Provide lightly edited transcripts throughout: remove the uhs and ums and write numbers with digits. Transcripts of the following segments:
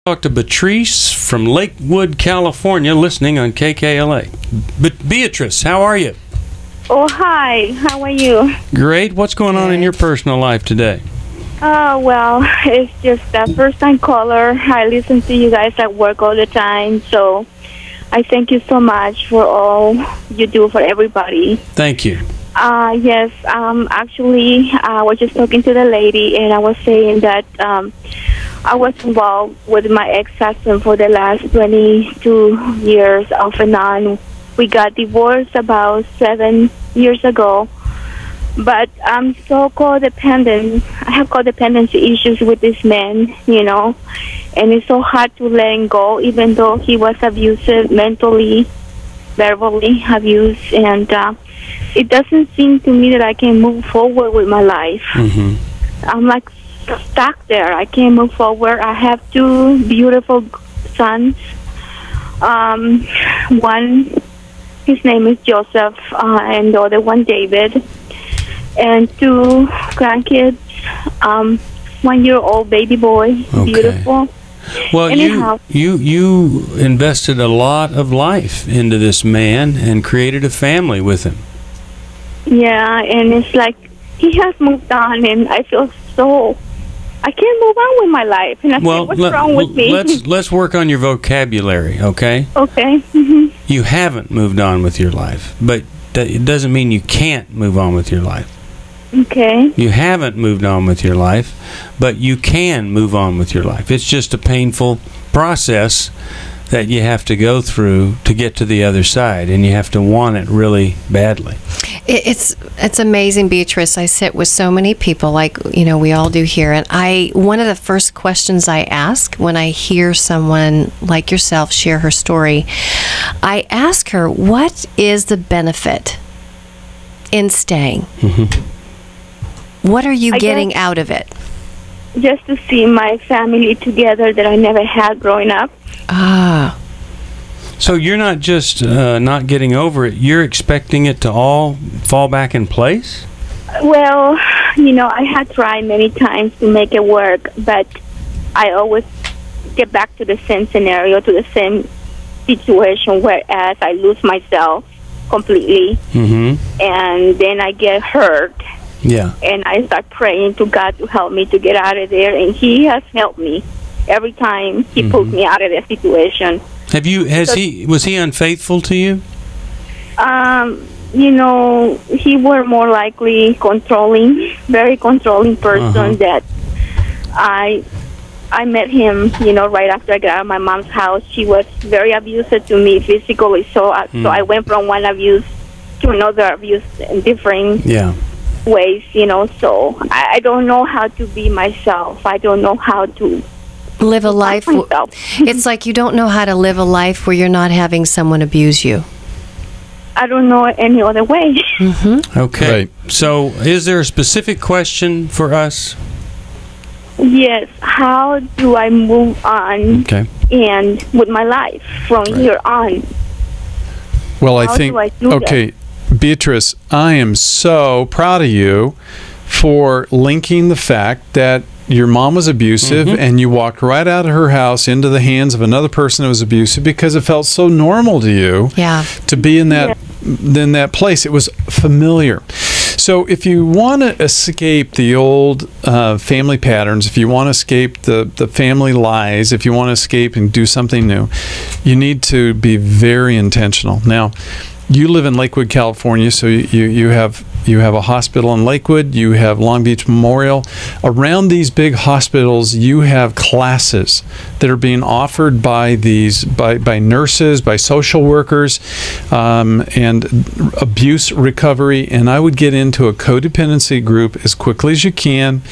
Talk to Beatrice from Lakewood, California, listening on KKLA. Beatrice, how are you? Oh, hi. How are you? Great. What's going on in your personal life today? Well, it's just a first-time caller. I listen to you guys at work all the time, so I thank you so much for all you do for everybody. Thank you. Yes, actually, I was just talking to the lady, and I was saying that I was involved with my ex-husband for the last 22 years off and on. We got divorced about 7 years ago, but I'm so codependent. I have codependency issues with this man, and it's so hard to let him go, even though he was abusive mentally, verbally abused, and it doesn't seem to me that I can move forward with my life. Mm-hmm. I'm like stuck there. I can't move forward. I have two beautiful sons. One, his name is Joseph, and the other one, David. And two grandkids, 1-year-old baby boy, Okay. Beautiful. Well, Anyhow, you invested a lot of life into this man and created a family with him. yeah, and it's like he has moved on, and I feel so... I can't move on with my life, and I think, what's wrong with me? Let's work on your vocabulary, okay? Okay. Mm-hmm. You haven't moved on with your life, but it doesn't mean you can't move on with your life. Okay. You haven't moved on with your life, but you can move on with your life. It's just a painful process that you have to go through to get to the other side, and you have to want it really badly. It's amazing, Beatrice. I sit with so many people, like we all do here, and one of the first questions I ask when I hear someone like yourself share her story, I ask her, what is the benefit in staying? Mm-hmm. What are you getting out of it? Just to see my family together that I never had growing up. Ah. So you're not just not getting over it, you're expecting it to all fall back in place? Well, I had tried many times to make it work, but I always get back to the same scenario, to the same situation, whereas I lose myself completely, Mm-hmm. and then I get hurt. Yeah. And I start praying to God to help me to get out of there, and He has helped me every time He pulls me out of that situation. Was he unfaithful to you? He were more likely controlling, very controlling person that I met him, right after I got out of my mom's house. She was very abusive to me physically, so I went from one abuse to another abuse in different ways, so I don't know how to be myself. I don't know how to live a life. It's like you don't know how to live a life where you're not having someone abuse you. I don't know any other way. Mm-hmm. Okay. Right. So is there a specific question for us? Yes. How do I move on and with my life from here on? Well, How do I do that? Beatrice, I am so proud of you for linking the fact that your mom was abusive and you walked right out of her house into the hands of another person who was abusive because it felt so normal to you to be in that place. It was familiar. So if you want to escape the old family patterns, if you want to escape the family lies, if you want to escape and do something new, you need to be very intentional. Now, you live in Lakewood, California, so you have a hospital in Lakewood, you have Long Beach Memorial. Around these big hospitals, you have classes that are being offered by nurses, by social workers, and abuse recovery. And I would get into a codependency group as quickly as you can.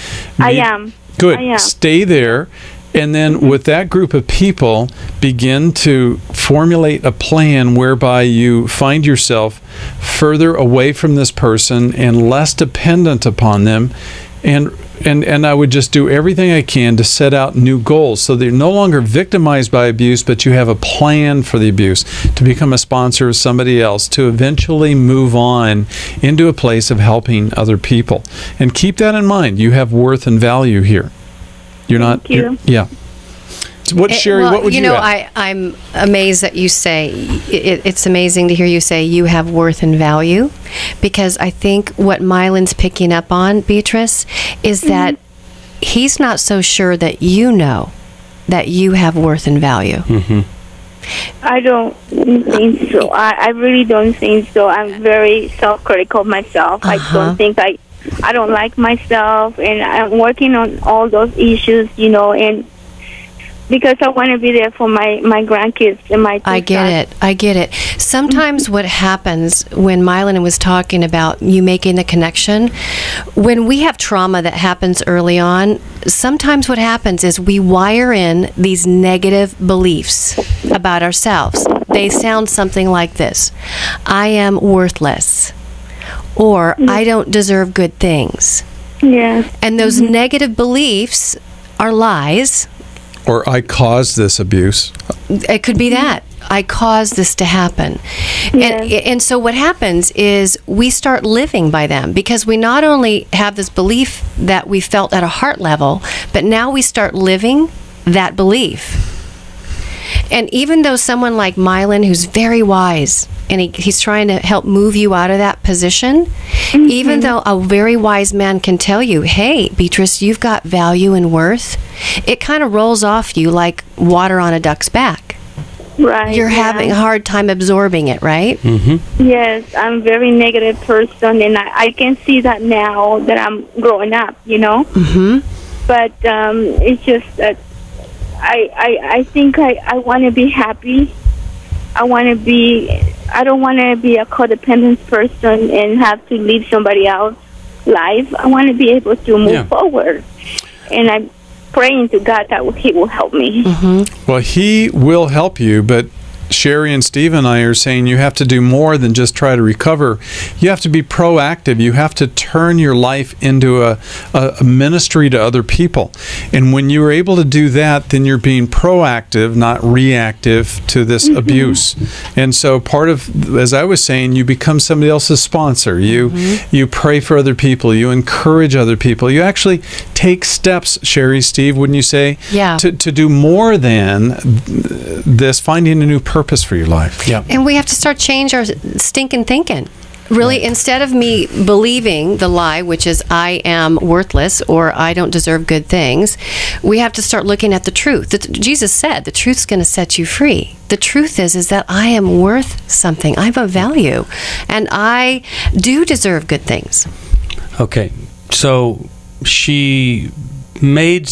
I am. Good. I am. Stay there. And then with that group of people, begin to formulate a plan whereby you find yourself further away from this person and less dependent upon them. And I would just do everything I can to set out new goals so that you're no longer victimized by abuse, but you have a plan for the abuse, to become a sponsor of somebody else, to eventually move on into a place of helping other people. And keep that in mind. You have worth and value here. You're not. Thank you. Yeah. Sherry, well, what would you add? I'm amazed that you say, it's amazing to hear you say you have worth and value, because I think what Mylan's picking up on, Beatrice, is that he's not so sure that you know that you have worth and value. I don't think so. I really don't think so. I'm very self-critical of myself. I don't think I don't like myself, and I'm working on all those issues, and because I want to be there for my grandkids and my I get it. Sometimes what happens when Mylan was talking about you making the connection, when we have trauma that happens early on, sometimes what happens is we wire in these negative beliefs about ourselves. They sound something like this: I am worthless, or I don't deserve good things. Yeah. And those negative beliefs are lies. Or I caused this abuse. It could be that. I caused this to happen. Yes. And so what happens is we start living by them, because we not only have this belief that we felt at a heart level, but now we start living that belief. And even though someone like Mylan, who's very wise, and he's trying to help move you out of that position, even though a very wise man can tell you, hey, Beatrice, you've got value and worth, it kind of rolls off you like water on a duck's back. Right. You're having a hard time absorbing it, right? Yes, I'm a very negative person, and I can see that now that I'm growing up, But it's just that I think I want to be happy. I don't want to be a codependent person and have to live somebody else's life. I want to be able to move forward. And I'm praying to God that He will help me. Well, He will help you, but Sherry and Steve and I are saying you have to do more than just try to recover. You have to be proactive. You have to turn your life into a ministry to other people. And when you're able to do that, then you're being proactive, not reactive to this abuse. And so part of, as I was saying, you become somebody else's sponsor. You pray for other people. You encourage other people. You actually take steps, Sherry, Steve, wouldn't you say? Yeah. To do more than this, finding a new purpose for your life. Yeah. And we have to start change our stinking thinking. Really, instead of me believing the lie, which is I am worthless or I don't deserve good things, we have to start looking at the truth. Jesus said the truth's going to set you free. The truth is that I am worth something. I have a value, and I do deserve good things. Okay, so she made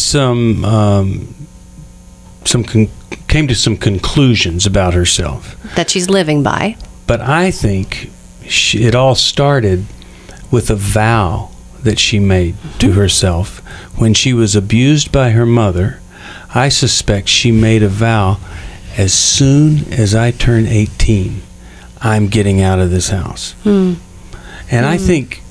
came to some conclusions about herself that she's living by. But I think it all started with a vow that she made to herself when she was abused by her mother. I suspect she made a vow: as soon as I turn 18, I'm getting out of this house. And I think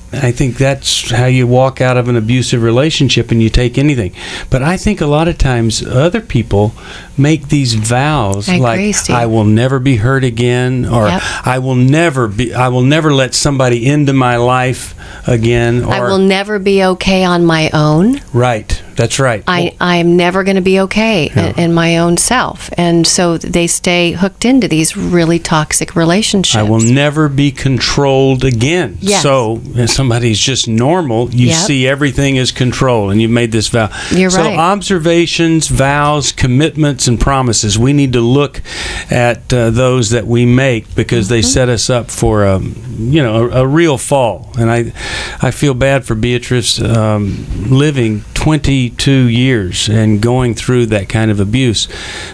that's how you walk out of an abusive relationship, and you take anything. But I think a lot of times other people make these vows I will never be hurt again, or I will never let somebody into my life again, or I will never be okay on my own. Right. That's right. I'm never going to be okay in my own self. And so they stay hooked into these really toxic relationships. I will never be controlled again. Yes. So if somebody's just normal, you see everything as control, and you've made this vow. You're right. So observations, vows, commitments, and promises, we need to look at those that we make, because they set us up for a real fall. And I feel bad for Beatrice living 22 years and going through that kind of abuse.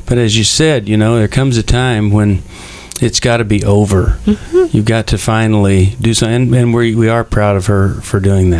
But as you said, there comes a time when it's got to be over. You've got to finally do something, and we are proud of her for doing that.